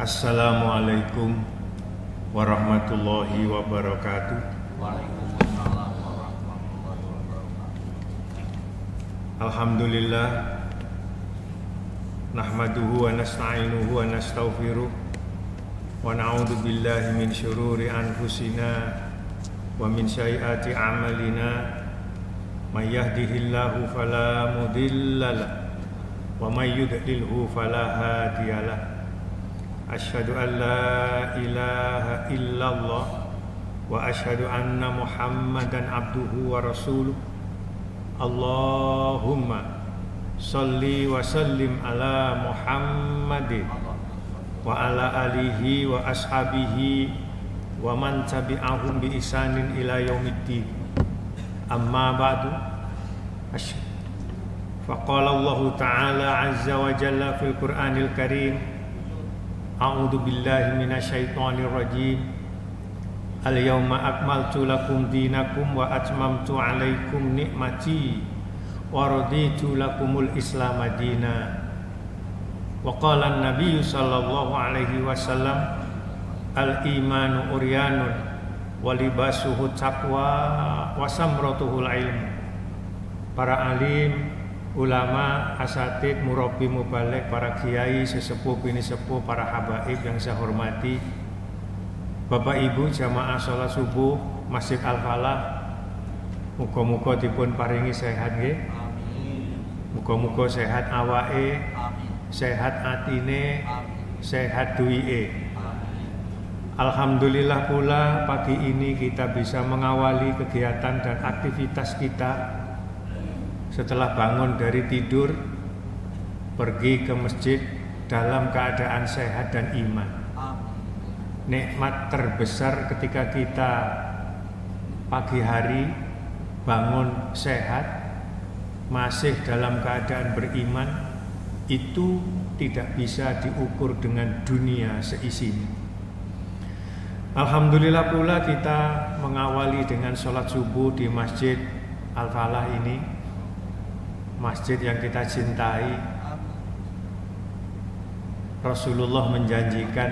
Assalamualaikum warahmatullahi wabarakatuh. Waalaikumsalam warahmatullahi wabarakatuh. Alhamdulillah, nahmaduhu wa nasta'inuhu wa nastaghfiruh wa na'udzu billahi min syururi anfusina wa min sayyiati a'malina. May yahdihillahu fala mudhillalah wa may yudlilhu fala hadiyalah. Asyhadu an la ilaha illallah wa asyhadu anna Muhammadan abduhu wa rasuluh. Allahumma sholli wa sallim ala Muhammadin wa ala alihi wa ashabihi wa man tabi'ahum bi ihsanin ila yaumiddin. Amma ba'du. Faqala Allah ta'ala azza wa jalla fil Qur'anil Karim. A'udzu billahi minasyaitonir rajim. Al-yawma akmaltu lakum dinakum wa atmamtu 'alaikum ni'mati wa raditu lakumul Islam madina. Wa qala an-nabiy sallallahu alaihi wasallam, al-imanu uryanun wa libasuhu taqwa wa samratuhul ilm. Para alim, ulama, asatid, murabbi, mubalik, para kiai, sesepuh, bini sepuh, para habaib yang saya hormati, Bapak Ibu jamaah salat subuh Masjid Al-Falah, muga-muga dipun paringi sehat nggih. Amin. Muga-muga sehat awake, Amin. sehat atine, Amin. sehat duwike. Amin. Alhamdulillah pula pagi ini kita bisa mengawali kegiatan dan aktivitas kita setelah bangun dari tidur, pergi ke masjid dalam keadaan sehat dan iman. Amin. Nikmat terbesar ketika kita pagi hari bangun sehat, masih dalam keadaan beriman, itu tidak bisa diukur dengan dunia seisinya. Alhamdulillah pula kita mengawali dengan sholat subuh di Masjid Al-Falah ini, masjid yang kita cintai. Rasulullah menjanjikan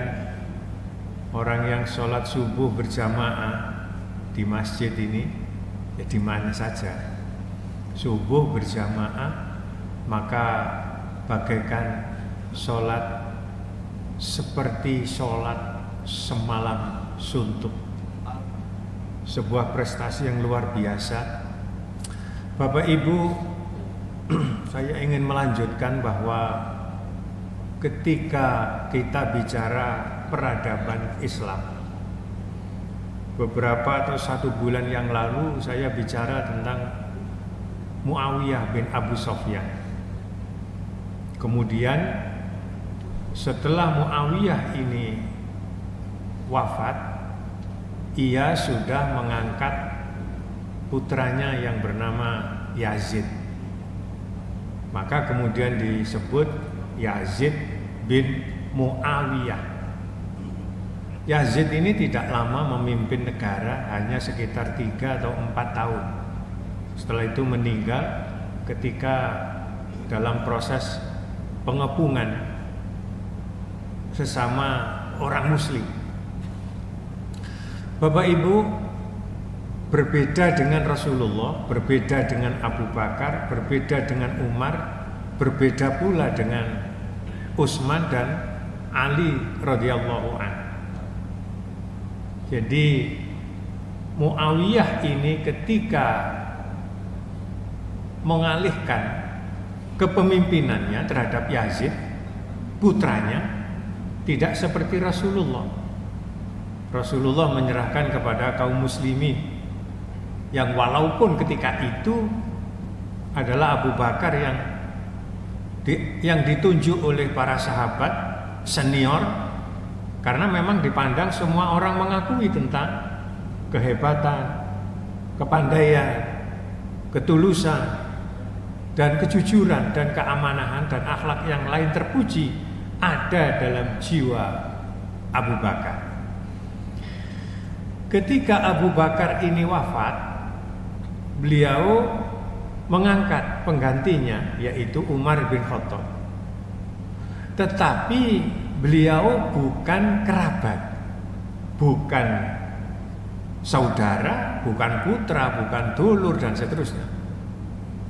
orang yang sholat subuh berjamaah di masjid ini, ya di mana saja, subuh berjamaah, maka bagaikan sholat seperti sholat semalam suntuk. Sebuah prestasi yang luar biasa. Bapak Ibu, saya ingin melanjutkan bahwa ketika kita bicara peradaban Islam, beberapa atau 1 bulan yang lalu saya bicara tentang Muawiyah bin Abu Sufyan. Kemudian setelah Muawiyah ini wafat, ia sudah mengangkat putranya yang bernama Yazid. Maka kemudian disebut Yazid bin Muawiyah. Yazid ini tidak lama memimpin negara, hanya sekitar 3 atau 4 tahun. Setelah itu meninggal ketika dalam proses pengepungan sesama orang muslim. Bapak Ibu, berbeda dengan Rasulullah, berbeda dengan Abu Bakar, berbeda dengan Umar, berbeda pula dengan Utsman dan Ali radhiyallahu anhu. Jadi Muawiyah ini ketika mengalihkan kepemimpinannya terhadap Yazid, putranya, tidak seperti Rasulullah. Rasulullah menyerahkan kepada kaum muslimin yang walaupun ketika itu adalah Abu Bakar yang ditunjuk oleh para sahabat senior, karena memang dipandang semua orang mengakui tentang kehebatan, kepandaian, ketulusan, dan kejujuran dan keamanahan dan akhlak yang lain terpuji ada dalam jiwa Abu Bakar. Ketika Abu Bakar ini wafat, beliau mengangkat penggantinya, yaitu Umar bin Khattab. Tetapi beliau bukan kerabat, bukan saudara, bukan putra, bukan dulur dan seterusnya.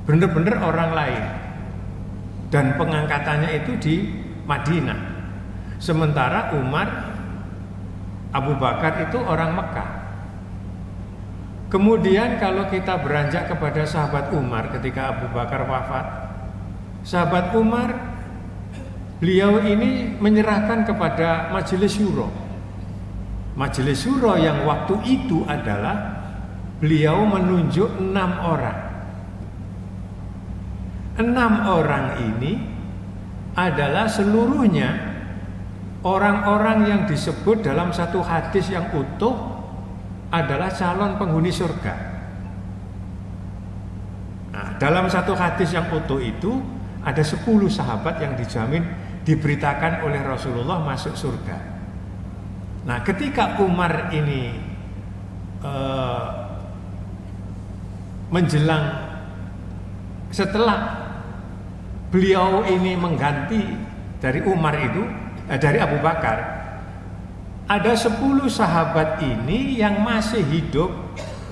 Benar-benar orang lain. Dan pengangkatannya itu di Madinah. Sementara Umar, Abu Bakar itu orang Mekah. Kemudian kalau kita beranjak kepada sahabat Umar ketika Abu Bakar wafat, sahabat Umar, beliau ini menyerahkan kepada Majelis Syuro. Majelis Syuro yang waktu itu adalah beliau menunjuk 6 orang. 6 orang ini adalah seluruhnya orang-orang yang disebut dalam satu hadis yang utuh adalah calon penghuni surga. Nah, dalam satu hadis yang utuh itu ada 10 sahabat yang dijamin diberitakan oleh Rasulullah masuk surga. Nah, ketika Umar ini menjelang setelah beliau ini mengganti dari Umar itu dari Abu Bakar, ada 10 sahabat ini yang masih hidup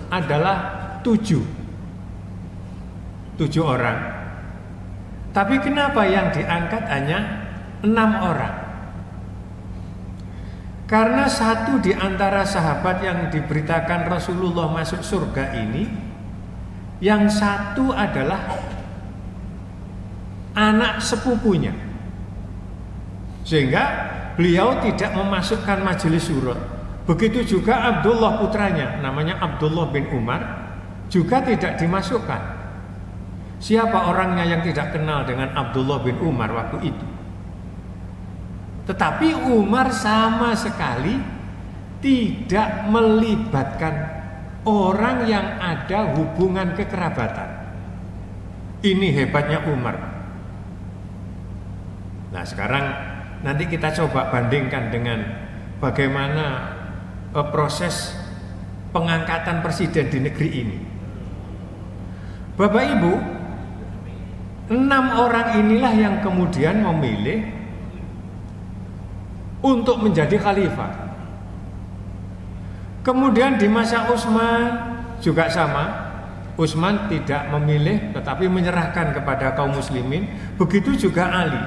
adalah 7 orang. Tapi kenapa yang diangkat hanya 6 orang? Karena satu di antara sahabat yang diberitakan Rasulullah masuk surga ini, yang satu adalah anak sepupunya, sehingga beliau tidak memasukkan majelis syuro. Begitu juga Abdullah putranya, namanya Abdullah bin Umar, juga tidak dimasukkan. Siapa orangnya yang tidak kenal dengan Abdullah bin Umar waktu itu? Tetapi Umar sama sekali tidak melibatkan orang yang ada hubungan kekerabatan. Ini hebatnya Umar. Nah, sekarang nanti kita coba bandingkan dengan bagaimana proses pengangkatan presiden di negeri ini. Bapak Ibu, 6 orang inilah yang kemudian memilih untuk menjadi khalifah. Kemudian di masa Utsman juga sama. Utsman tidak memilih tetapi menyerahkan kepada kaum muslimin. Begitu juga Ali.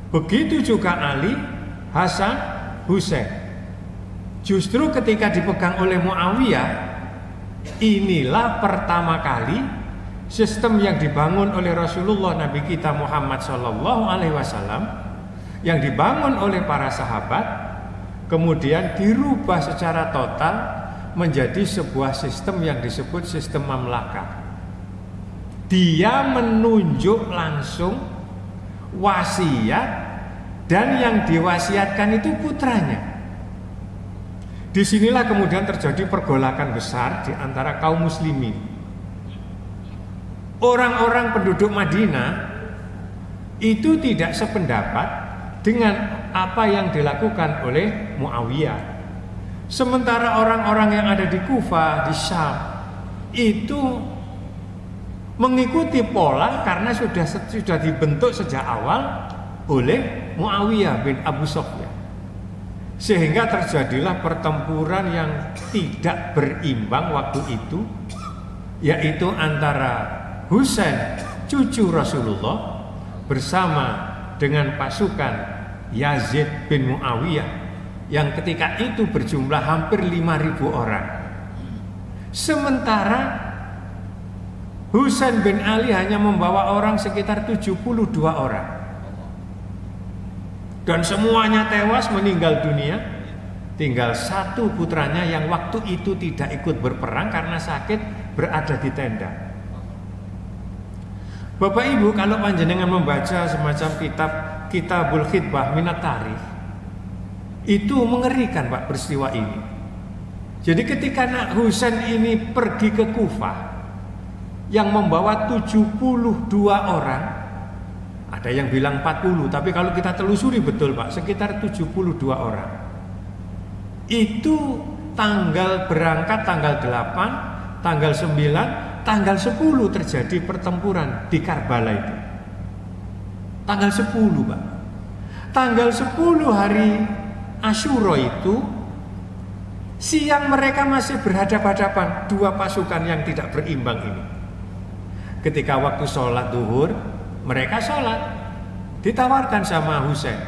Begitu juga Ali, Hasan, Husain. Justru ketika dipegang oleh Muawiyah, inilah pertama kali sistem yang dibangun oleh Rasulullah Nabi kita Muhammad SAW, yang dibangun oleh para sahabat, kemudian dirubah secara total menjadi sebuah sistem yang disebut sistem mamlakah. Dia menunjuk langsung wasiat, dan yang diwasiatkan itu putranya. Disinilah kemudian terjadi pergolakan besar di antara kaum muslimin. Orang-orang penduduk Madinah itu tidak sependapat dengan apa yang dilakukan oleh Muawiyah. Sementara orang-orang yang ada di Kufah, di Syam, itu mengikuti pola karena sudah dibentuk sejak awal oleh Muawiyah bin Abu Sufyan. Sehingga terjadilah pertempuran yang tidak berimbang waktu itu, yaitu antara Husain cucu Rasulullah bersama dengan pasukan Yazid bin Muawiyah yang ketika itu berjumlah hampir 5.000 orang. Sementara Husain bin Ali hanya membawa orang sekitar 72 orang. Dan semuanya tewas meninggal dunia. Tinggal satu putranya yang waktu itu tidak ikut berperang karena sakit, berada di tenda. Bapak Ibu, kalau panjenengan membaca semacam Kitabul Khidbah Minat Tarikh, itu mengerikan Pak peristiwa ini. Jadi ketika Nak Husain ini pergi ke Kufah yang membawa 72 orang, ada yang bilang 40, tapi kalau kita telusuri betul Pak, sekitar 72 orang. Itu berangkat tanggal 8, tanggal 9, tanggal 10 terjadi pertempuran di Karbala itu. Tanggal 10 Pak. Tanggal 10 hari Asyura itu siang mereka masih berhadapan-hadapan, dua pasukan yang tidak berimbang ini. Ketika waktu sholat duhur, mereka sholat, ditawarkan sama Husain,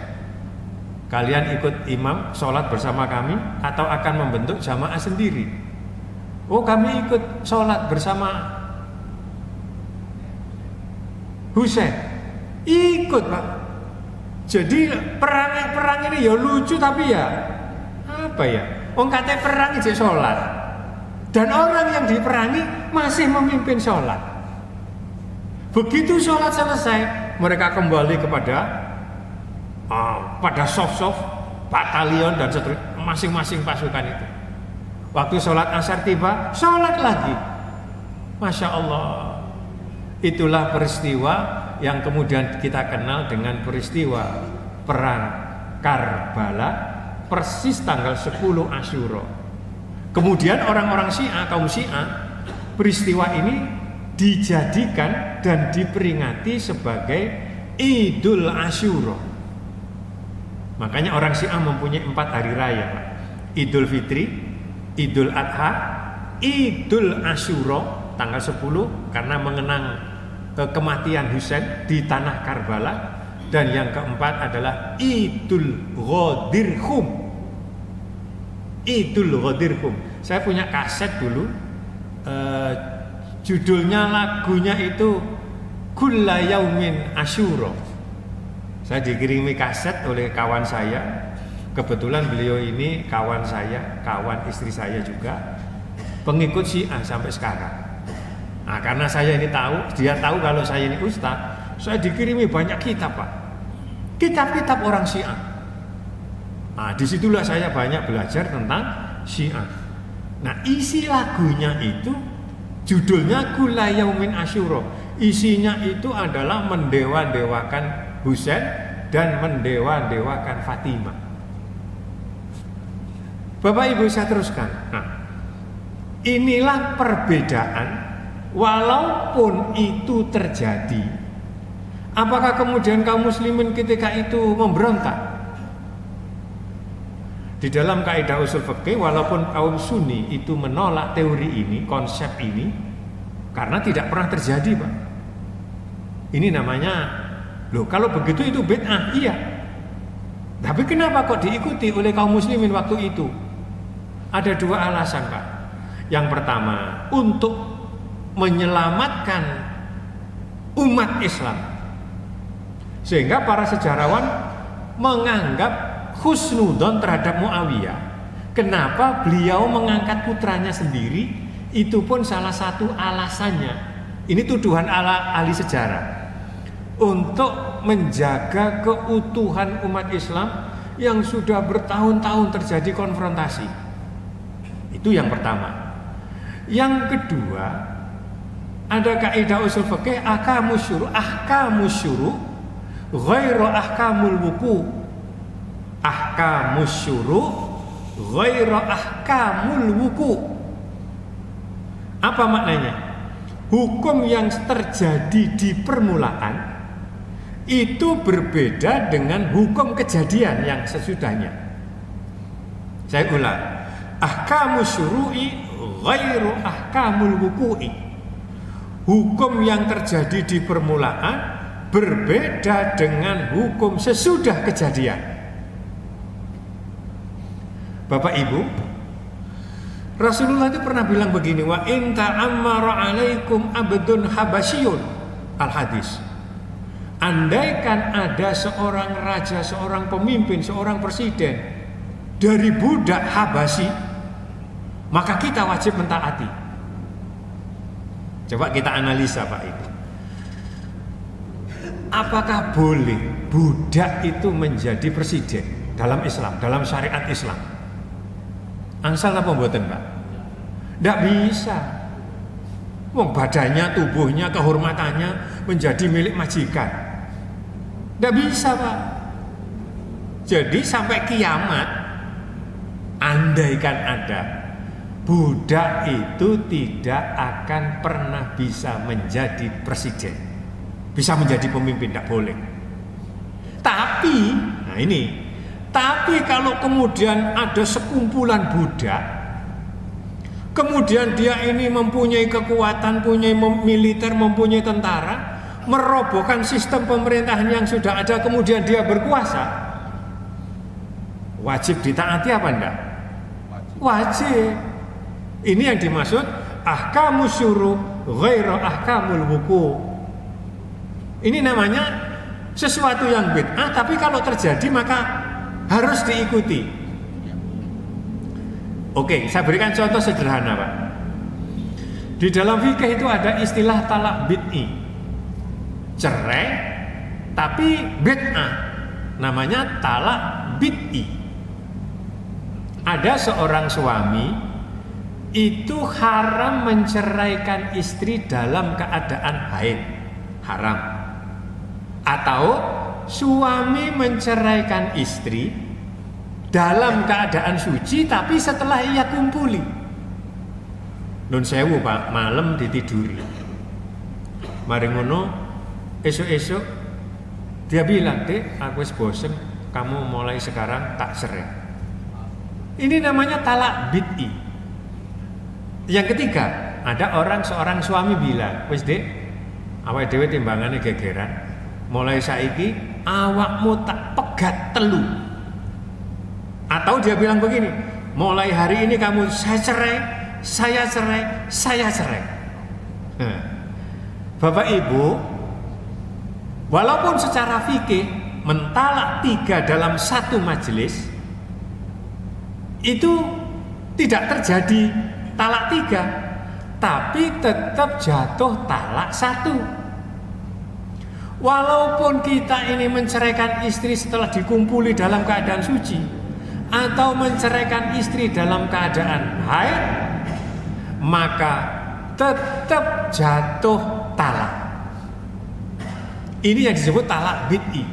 kalian ikut imam sholat bersama kami atau akan membentuk jamaah sendiri? Oh, kami ikut sholat bersama Husain. Ikut, Pak. Jadi perang ini ya lucu, tapi ya apa ya, katanya perang itu sholat, dan orang yang diperangi masih memimpin sholat. Begitu sholat selesai, mereka kembali kepada pada soft batalion dan seterusnya, masing-masing pasukan itu. Waktu sholat asar tiba, sholat lagi. Masya Allah. Itulah peristiwa yang kemudian kita kenal dengan peristiwa perang Karbala, persis tanggal 10 Asyura. Kemudian orang-orang Syiah, kaum Syiah, peristiwa ini dijadikan dan diperingati sebagai Idul Asyura. Makanya orang Syiah mempunyai 4 hari raya, Pak. Idul Fitri, Idul Adha, Idul Asyura tanggal 10 karena mengenang kematian Husain di tanah Karbala, dan yang keempat adalah Idul Ghadirhum. Idul Ghadirhum. Saya punya kaset dulu, judulnya lagunya itu Kulla Yaumin Asyura. Saya dikirimi kaset oleh kawan saya. Kebetulan beliau ini kawan saya, kawan istri saya juga, pengikut Syiah sampai sekarang. Nah, karena saya ini tahu, dia tahu kalau saya ini ustaz, saya dikirimi banyak kitab, Pak. Kitab-kitab orang Syiah. Nah, disitulah saya banyak belajar tentang Syiah. Nah, isi lagunya itu judulnya Kulla Yaumin Asyura. Isinya itu adalah mendewa-dewakan Husain dan mendewa-dewakan Fatimah. Bapak Ibu, saya teruskan. Nah, inilah perbedaan. Walaupun itu terjadi, apakah kemudian kaum muslimin ketika itu memberontak? Di dalam kaidah usul fikih, walaupun kaum Sunni itu menolak teori ini, konsep ini, karena tidak pernah terjadi, Pak. Ini namanya, loh kalau begitu itu bid'ah, iya. Tapi kenapa kok diikuti oleh kaum muslimin waktu itu? Ada 2 alasan, Pak. Yang pertama, untuk menyelamatkan umat Islam, sehingga para sejarawan menganggap husnudzon terhadap Muawiyah. Kenapa beliau mengangkat putranya sendiri? Itu pun salah satu alasannya. Ini tuduhan ala ahli sejarah, untuk menjaga keutuhan umat Islam yang sudah bertahun-tahun terjadi konfrontasi. Itu yang pertama. Yang kedua, ada kaidah usul fikih ahkamus syuru ghairu ahkamul wuku. Ahkamus syuru ghairu ahkamul wuku. Apa maknanya? Hukum yang terjadi di permulaan itu berbeda dengan hukum kejadian yang sesudahnya. Saya ulang. Ahkamus syuru'i ghairu ahkamul wuku'i. Hukum yang terjadi di permulaan berbeda dengan hukum sesudah kejadian. Bapak Ibu, Rasulullah itu pernah bilang begini, wa in ta'ammara 'alaikum abdun habasyun, al-hadis. Andaikan ada seorang raja, seorang pemimpin, seorang presiden dari budak Habasyi, maka kita wajib mentaati. Coba kita analisa, Pak Ibu. Apakah boleh budak itu menjadi presiden dalam Islam, dalam syariat Islam? Angsal apa mboten, Pak? Tidak bisa. Badannya, tubuhnya, kehormatannya menjadi milik majikan. Tidak bisa, Pak. Jadi sampai kiamat, andaikan ada, budak itu tidak akan pernah bisa menjadi presiden, bisa menjadi pemimpin, tidak boleh. Tapi Nah ini. Tapi kalau kemudian ada sekumpulan budak, kemudian dia ini mempunyai kekuatan, mempunyai militer, mempunyai tentara, merobohkan sistem pemerintahan yang sudah ada, kemudian dia berkuasa, wajib ditaati apa enggak? Wajib. Ini yang dimaksud ahkamus syuru ghairu ahkamul wuku. Ini namanya sesuatu yang bid'ah, tapi kalau terjadi maka harus diikuti. Oke, saya berikan contoh sederhana, Pak. Di dalam fikih itu ada istilah talak bid'i. Cerai tapi bid'ah. Namanya talak bid'i. Ada seorang suami itu haram menceraikan istri dalam keadaan haid. Haram. Atau suami menceraikan istri dalam keadaan suci tapi setelah ia kumpuli. Nun sewu Pak, malam ditiduri. Mari ngono, esok-esok dia bilang, "Dek, aku wis bosen, kamu mulai sekarang tak cerai." Ini namanya talak bid'i. Yang ketiga, ada seorang suami bilang, "Wis Dek, awake dhewe timbangane gegeran. Mulai saiki awakmu tak pegat telu." Atau dia bilang begini, "Mulai hari ini kamu saya cerai, saya cerai, saya cerai." Nah, Bapak Ibu, walaupun secara fikih mentalak 3 dalam satu majelis itu tidak terjadi talak 3, tapi tetap jatuh talak 1. Walaupun kita ini menceraikan istri setelah dikumpuli dalam keadaan suci, atau menceraikan istri dalam keadaan haid, maka tetap jatuh talak. Ini yang disebut talak bid'i.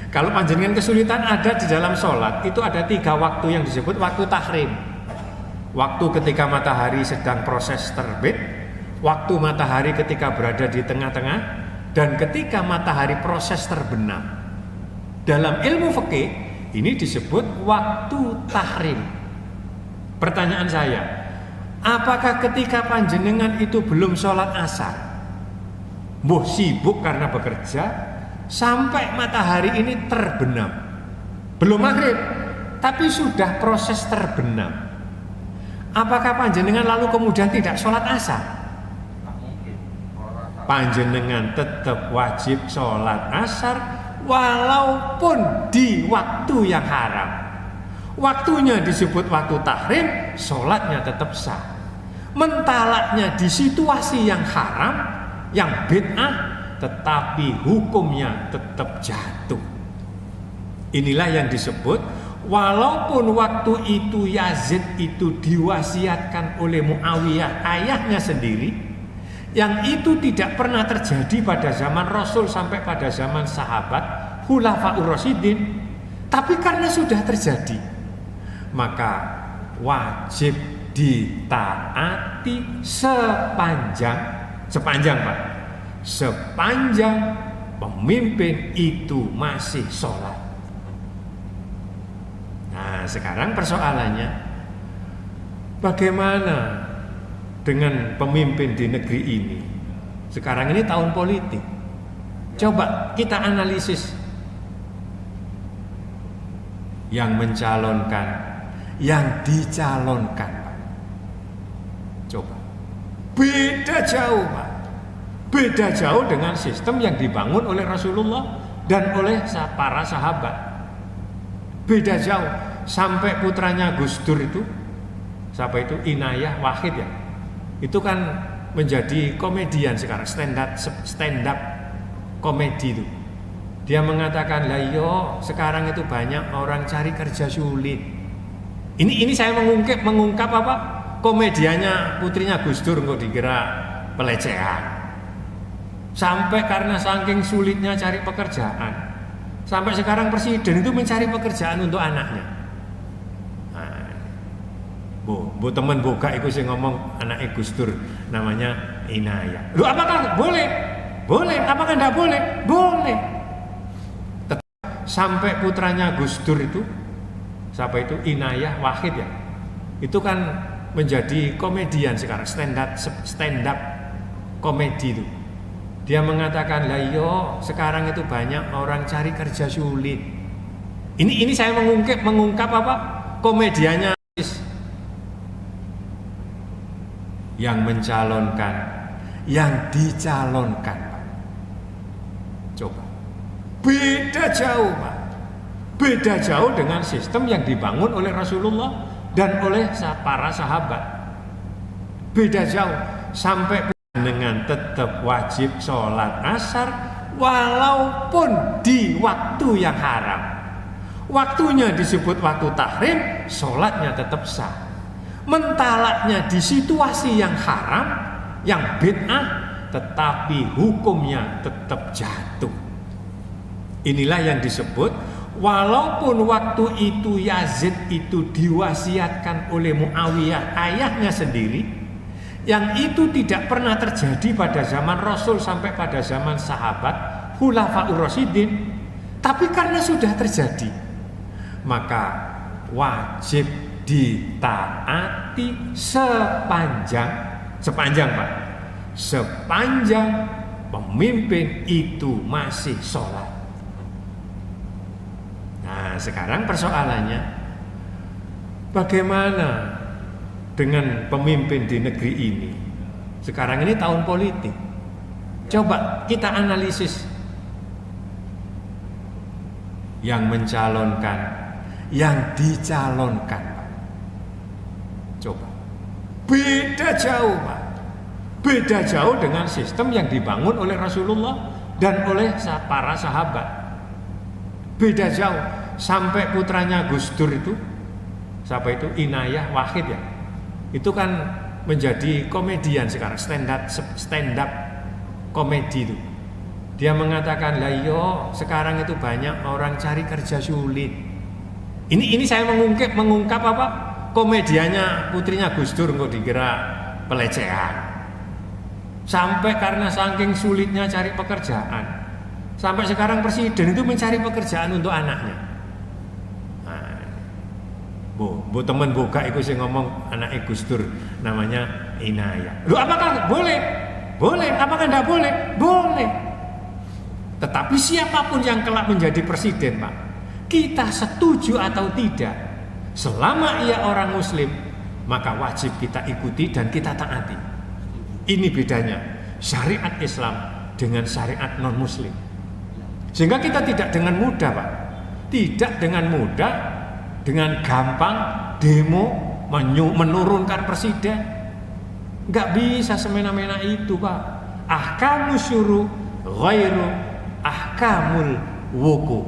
Kalau panjenengan kesulitan ada di dalam sholat, itu ada 3 waktu yang disebut waktu tahrim. Waktu ketika matahari sedang proses terbit, waktu matahari ketika berada di tengah-tengah, dan ketika matahari proses terbenam. Dalam ilmu fikih ini disebut waktu tahrim. Pertanyaan saya, apakah ketika panjenengan itu belum sholat asar, mbuh sibuk karena bekerja, sampai matahari ini terbenam, belum maghrib, tapi sudah proses terbenam, apakah panjenengan lalu kemudian tidak sholat asar? Panjenengan tetap wajib sholat asar walaupun di waktu yang haram. Waktunya disebut waktu tahrim, sholatnya tetap sah. Mentalaknya di situasi yang haram, yang bid'ah, tetapi hukumnya tetap jatuh. Inilah yang disebut walaupun waktu itu Yazid itu diwasiatkan oleh Muawiyah ayahnya sendiri, yang itu tidak pernah terjadi pada zaman Rasul sampai pada zaman sahabat Khulafaur Rasyidin, tapi karena sudah terjadi, maka wajib ditaati sepanjang pemimpin itu masih sholat. Nah, sekarang persoalannya, bagaimana dengan pemimpin di negeri ini? Sekarang ini tahun politik. Coba kita analisis yang mencalonkan, yang dicalonkan. Coba. Beda jauh, Pak. Beda jauh dengan sistem yang dibangun oleh Rasulullah dan oleh para sahabat. Beda jauh. Sampai putranya Gus Dur itu, siapa itu? Inayah Wahid ya. Itu kan menjadi komedian sekarang, stand up komedi itu. Dia mengatakan, "Lah yo, sekarang itu banyak orang cari kerja sulit." Ini saya mengungkap apa? Komedianya putrinya Gus Dur, kok dikira pelecehan. Sampai karena saking sulitnya cari pekerjaan, sampai sekarang presiden itu mencari pekerjaan untuk anaknya. Bu temen boga itu sih ngomong anaknya Gus Dur namanya Inayah. Lu apakah boleh? Boleh. Apakah enggak boleh? Boleh. sampai putranya Gus Dur itu, siapa itu, Inayah Wahid ya, itu kan menjadi komedian sekarang, stand up komedi itu. Dia mengatakan, lah yo sekarang itu banyak orang cari kerja sulit. Ini saya mengungkap apa? Komedianya yang mencalonkan, yang dicalonkan. Coba. Beda jauh, Pak. Beda jauh dengan sistem yang dibangun oleh Rasulullah dan oleh para sahabat. Beda jauh. Sampai dengan tetap wajib sholat asar walaupun di waktu yang haram. Waktunya disebut waktu tahrim, sholatnya tetap sah. Mentalaknya di situasi yang haram, yang bid'ah, tetapi hukumnya tetap jatuh. Inilah yang disebut, walaupun waktu itu Yazid itu diwasiatkan oleh Muawiyah, ayahnya sendiri, yang itu tidak pernah terjadi pada zaman Rasul sampai pada zaman sahabat Khulafaur Rasyidin, tapi karena sudah terjadi, maka wajib ditaati sepanjang Pak, sepanjang pemimpin itu masih sholat. Nah, sekarang persoalannya, bagaimana dengan pemimpin di negeri ini? Sekarang ini tahun politik. Coba kita analisis. Yang mencalonkan, yang dicalonkan. Coba. Beda jauh, Pak. Beda jauh dengan sistem yang dibangun oleh Rasulullah dan oleh para sahabat. Beda jauh. Sampai putranya Gus Dur itu, siapa itu, Inayah Wahid ya, itu kan menjadi komedian sekarang, stand up komedi itu. Dia mengatakan, lah yo sekarang itu banyak orang cari kerja sulit. Ini saya mengungkap apa? Komedianya putrinya Gus Dur, kok dikira pelecehan. Sampai karena saking sulitnya cari pekerjaan, sampai sekarang presiden itu mencari pekerjaan untuk anaknya. Bu teman buka itu saya ngomong anak Gus Dur namanya Inayah. Lu apakah boleh? Boleh. Apakah enggak boleh? Boleh. Tetapi siapapun yang kelak menjadi presiden, Pak, kita setuju atau tidak, selama ia orang muslim, maka wajib kita ikuti dan kita taati. Ini bedanya syariat Islam dengan syariat non muslim. Sehingga kita tidak dengan mudah, Pak, tidak dengan mudah, dengan gampang demo menurunkan presiden. Nggak bisa semena-mena itu, Pak. Ahkamu syuru ghairu ahkamul wuku.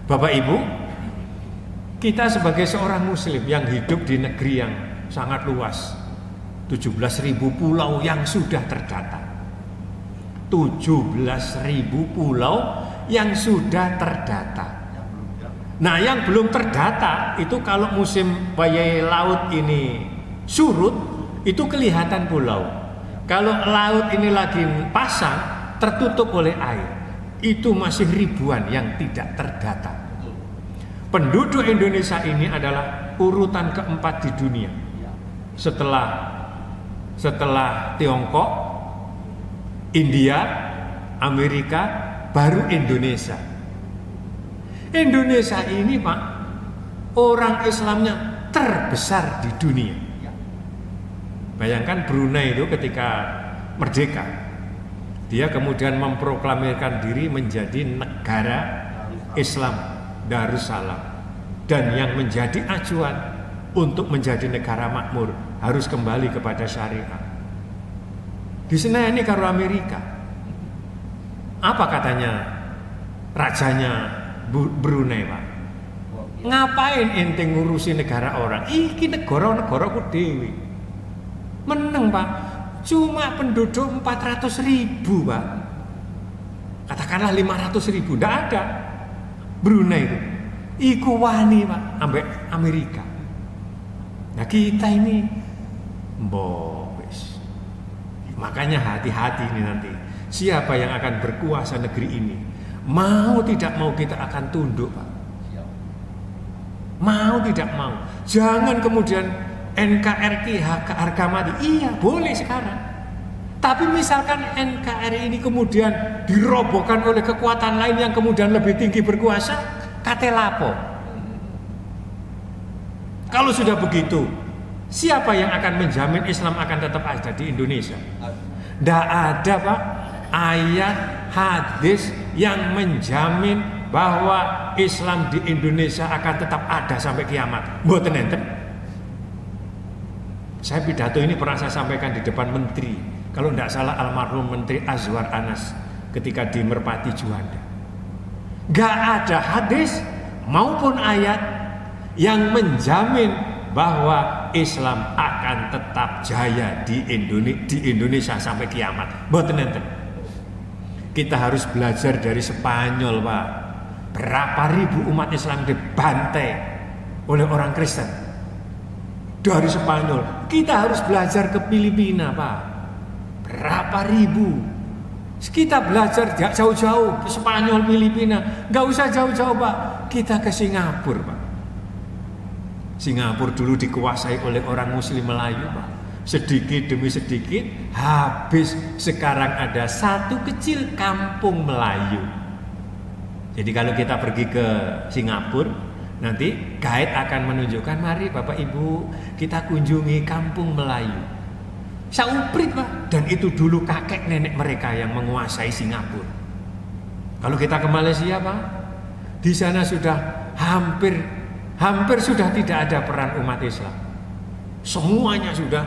Bapak Ibu, kita sebagai seorang muslim yang hidup di negeri yang sangat luas, 17.000 pulau yang sudah terdata. 17.000 pulau yang sudah terdata. Nah, yang belum terdata itu kalau musim badai laut ini surut, itu kelihatan pulau. Kalau laut ini lagi pasang, tertutup oleh air, itu masih ribuan yang tidak terdata. Penduduk Indonesia ini adalah urutan keempat di dunia. Setelah Tiongkok, India, Amerika, baru Indonesia. Indonesia ini, Pak, orang Islamnya terbesar di dunia. Bayangkan Brunei itu ketika merdeka, dia kemudian memproklamirkan diri menjadi negara Islam, Darussalam, dan yang menjadi acuan untuk menjadi negara makmur harus kembali kepada syariat. Di sana ini karo Amerika. Apa katanya rajanya Brunei, Pak? Ngapain ente ngurusi negara orang? Iki negara ku dewi. Meneng, Pak. Cuma penduduk 400.000, Pak. Katakanlah 500.000, ndak ada. Brunei itu. Iku wani, Pak, ambek Amerika. Nah, kita ini wis. Makanya hati-hati ini nanti. Siapa yang akan berkuasa negeri ini? Mau tidak mau kita akan tunduk, Pak. Siap. Mau tidak mau. Jangan kemudian NKRI harga mati. Iya, boleh sekarang. Tapi misalkan NKRI ini kemudian dirobohkan oleh kekuatan lain yang kemudian lebih tinggi berkuasa, kate lapo. Kalau sudah begitu, siapa yang akan menjamin Islam akan tetap ada di Indonesia? Tidak ada, Pak, ayat hadis yang menjamin bahwa Islam di Indonesia akan tetap ada sampai kiamat. Mboten enten. Saya pidato ini pernah saya sampaikan di depan menteri, kalau tidak salah almarhum Menteri Azwar Anas ketika di Merpati Juanda. Gak ada hadis maupun ayat yang menjamin bahwa Islam akan tetap jaya di Indonesia sampai kiamat. Mboten enten. Kita harus belajar dari Spanyol, Pak. Berapa ribu umat Islam dibantai oleh orang Kristen dari Spanyol. Kita harus belajar ke Filipina, Pak. Berapa ribu. Kita belajar jauh-jauh ke Spanyol, Filipina. Gak usah jauh-jauh, Pak. Kita ke Singapura, Pak. Singapura dulu dikuasai oleh orang Muslim Melayu, Pak. Sedikit demi sedikit habis. Sekarang ada satu kecil kampung Melayu. Jadi kalau kita pergi ke Singapura, nanti guide akan menunjukkan, mari Bapak Ibu kita kunjungi kampung Melayu. Sauprit, Pak. Dan itu dulu kakek nenek mereka yang menguasai Singapura. Kalau kita ke Malaysia, Pak, di sana sudah hampir sudah tidak ada peran umat Islam. Semuanya sudah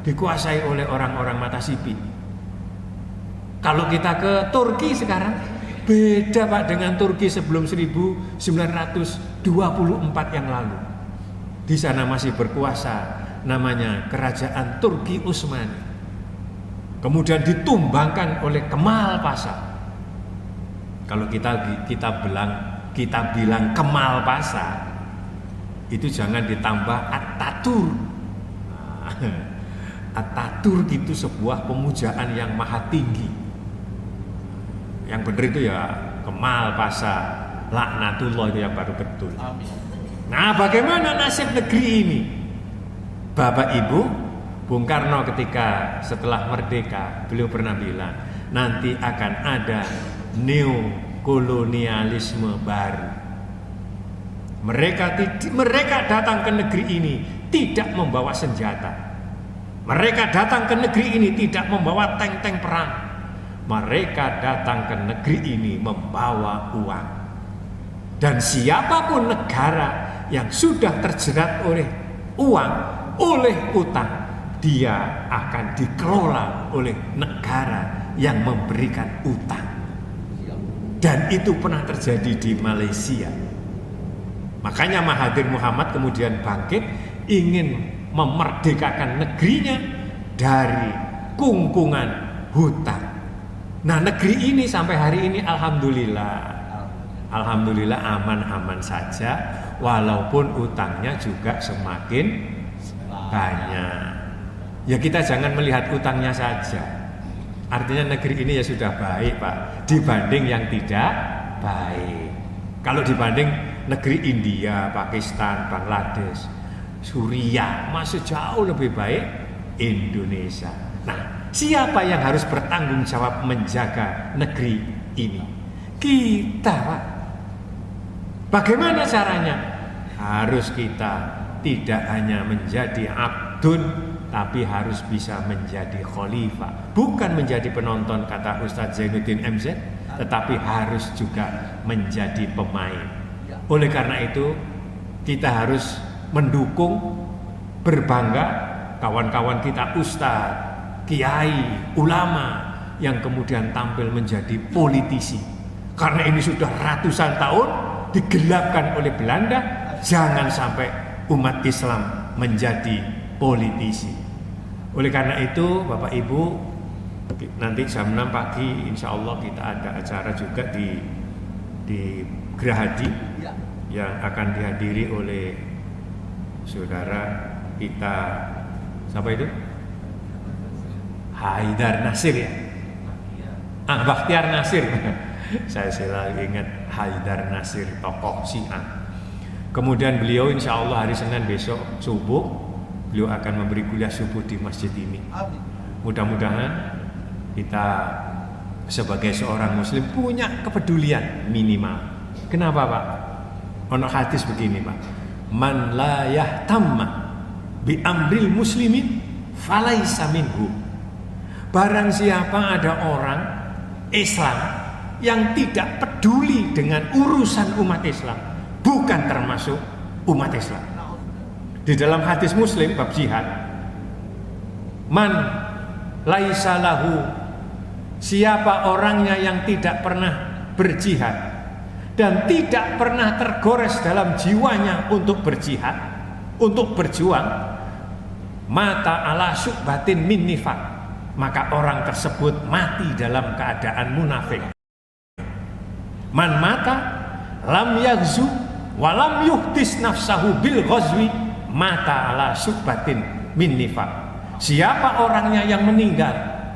dikuasai oleh orang-orang mata sipit. Kalau kita ke Turki sekarang, beda, Pak, dengan Turki sebelum 1924 yang lalu. Di sana masih berkuasa namanya Kerajaan Turki Utsmani. Kemudian ditumbangkan oleh Kemal Pasha. Kalau kita bilang Kemal Pasha, itu jangan ditambah Ataturk. Ataturk itu sebuah pemujaan yang maha tinggi. Yang benar itu ya Kemal Pasha, laknatullah, itu yang baru betul. Amin. Nah, bagaimana nasib negeri ini? Bapak Ibu, Bung Karno ketika setelah merdeka, beliau pernah bilang, nanti akan ada neokolonialisme baru. Mereka datang ke negeri ini tidak membawa senjata. Mereka datang ke negeri ini tidak membawa tank-tank perang. Mereka datang ke negeri ini membawa uang. Dan siapapun negara yang sudah terjerat oleh uang, oleh utang, dia akan dikelola oleh negara yang memberikan utang. Dan itu pernah terjadi di Malaysia. Makanya Mahathir Muhammad kemudian bangkit, ingin memerdekakan negerinya dari kungkungan hutang. Nah, negeri ini sampai hari ini alhamdulillah aman-aman saja, walaupun utangnya juga semakin banyak. Ya, kita jangan melihat utangnya saja. Artinya negeri ini ya sudah baik, Pak, dibanding yang tidak baik. Kalau dibanding negeri India, Pakistan, Bangladesh, Suriah, masih jauh lebih baik Indonesia. Nah, siapa yang harus bertanggung jawab menjaga negeri ini? Kita, Pak. Bagaimana caranya? Harus kita tidak hanya menjadi abdun, tapi harus bisa menjadi khalifah. Bukan menjadi penonton, kata Ustadz Zainuddin MZ, tetapi harus juga menjadi pemain. Oleh karena itu, kita harus mendukung, berbangga kawan-kawan kita ustadz, kiai, ulama yang kemudian tampil menjadi politisi. Karena ini sudah ratusan tahun digelapkan oleh Belanda, jangan sampai umat Islam menjadi politisi. Oleh karena itu, Bapak Ibu, nanti jam 6 pagi insya Allah kita ada acara juga di Gerahadi yang akan dihadiri oleh saudara kita, siapa itu? Haidar Nasir, ya? Bakhtiar Nasir. Saya selalu ingat Haidar Nasir, tokoh Syiah. Kemudian beliau insya Allah hari Senin besok subuh beliau akan memberi kuliah subuh di masjid ini. Mudah-mudahan kita sebagai seorang muslim punya kepedulian minimal. Kenapa Pak? Ono hadis begini Pak, man la yahtamma bi amril muslimin falaisa minhu. Barang siapa ada orang Islam yang tidak peduli dengan urusan umat Islam, bukan termasuk umat Islam. Di dalam hadis Muslim bab jihad, man laisa lahu, siapa orangnya yang tidak pernah berjihad dan tidak pernah tergores dalam jiwanya untuk berjihad, untuk berjuang, mata ala syubatin min nifaq, maka orang tersebut mati dalam keadaan munafik. Man mata lam yaghzu wa lam yuhdis nafsahu bil ghazwi mata ala syubatin min nifaq. Siapa orangnya yang meninggal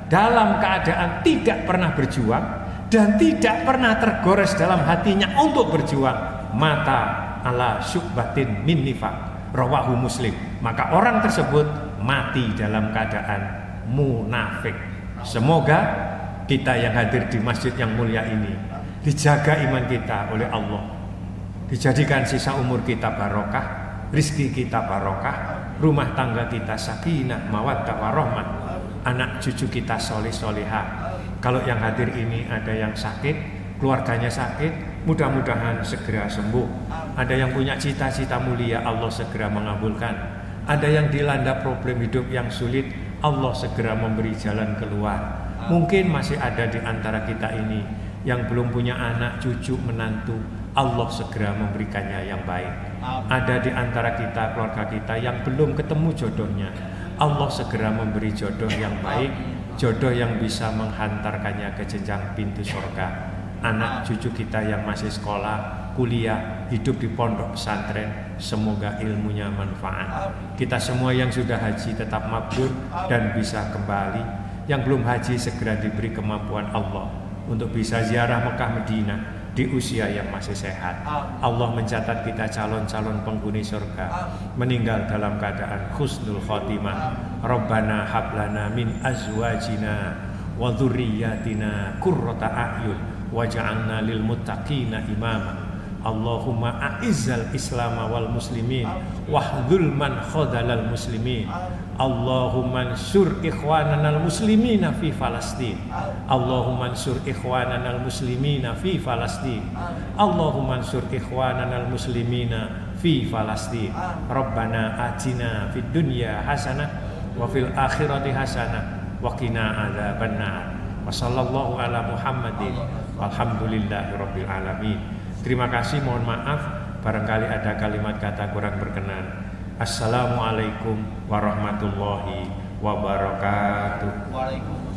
dalam keadaan tidak pernah berjuang dan tidak pernah tergores dalam hatinya untuk berjuang, mata ala syubatin min nifaq, rawahu Muslim, maka orang tersebut mati dalam keadaan munafik. Semoga kita yang hadir di masjid yang mulia ini dijaga iman kita oleh Allah, dijadikan sisa umur kita barokah, rizki kita barokah, rumah tangga kita sakinah, mawaddah warahmah, anak cucu kita soleh-solehah. Kalau yang hadir ini ada yang sakit, keluarganya sakit, mudah-mudahan segera sembuh. Ada yang punya cita-cita mulia, Allah segera mengabulkan. Ada yang dilanda problem hidup yang sulit, Allah segera memberi jalan keluar. Mungkin masih ada di antara kita ini yang belum punya anak, cucu, menantu, Allah segera memberikannya yang baik. Ada di antara kita, keluarga kita yang belum ketemu jodohnya, Allah segera memberi jodoh yang baik, jodoh yang bisa menghantarkannya ke jenjang pintu surga. Anak cucu kita yang masih sekolah, kuliah, hidup di pondok pesantren, semoga ilmunya manfaat. Kita semua yang sudah haji tetap mabrur dan bisa kembali. Yang belum haji segera diberi kemampuan Allah untuk bisa ziarah Mekah Madinah di usia yang masih sehat. Allah mencatat kita calon-calon penghuni surga, meninggal dalam keadaan husnul khotimah. Rabbana hablana min azwajina wa dzurriyyatina qurrata a'yun waj'alna lil muttaqina imama. Allahumma a'izzal islama wal muslimin wahdhul man khadhalal muslimin. Allahumma ansur ikhwananal muslimina fi Falastin. Allahumma ansur ikhwananal muslimina fi Falastin. Allahumma ansur ikhwananal muslimina fi Falastin. Rabbana atina fid dunya hasanah wa fil akhirati hasanah wa qina adzabannar. Wa sallallahu ala Muhammadin walhamdulillahi rabbil alamin. Terima kasih, mohon maaf barangkali ada kalimat kata kurang berkenan. Assalamualaikum warahmatullahi wabarakatuh. Waalaikumsalam.